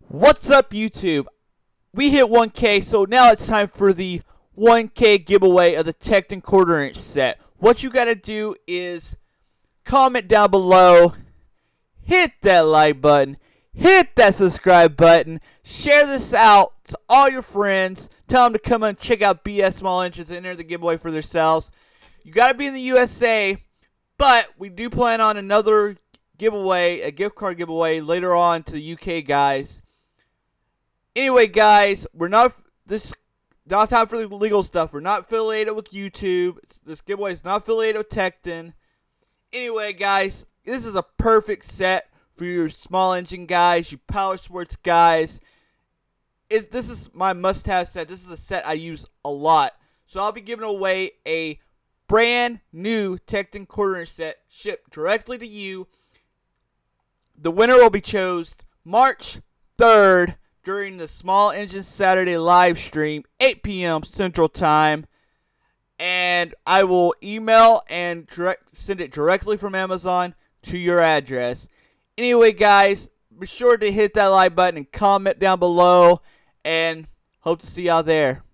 What's up, YouTube? We hit 1K, so now it's time for the 1K giveaway of the Tekton quarter-inch set. What you gotta do is comment down below, hit that like button, hit that subscribe button, share this out to all your friends, tell them to come and check out BS Small Inches and enter the giveaway for themselves. You gotta be in the USA, but we do plan on another giveaway, a gift card giveaway later on to the UK guys. Anyway, guys, we're not time for the legal stuff. We're not affiliated with YouTube. This giveaway is not affiliated with Tekton. Anyway, guys, this is a perfect set for your small engine guys, you power sports guys. This is my must-have set. This is a set I use a lot. So I'll be giving away a brand new Tekton quarter-inch set shipped directly to you. The winner will be chosen March 3rd. During the Small Engine Saturday live stream, 8 p.m. Central Time. And I will email and send it directly from Amazon to your address. Anyway, guys, be sure to hit that like button and comment down below. And hope to see y'all there.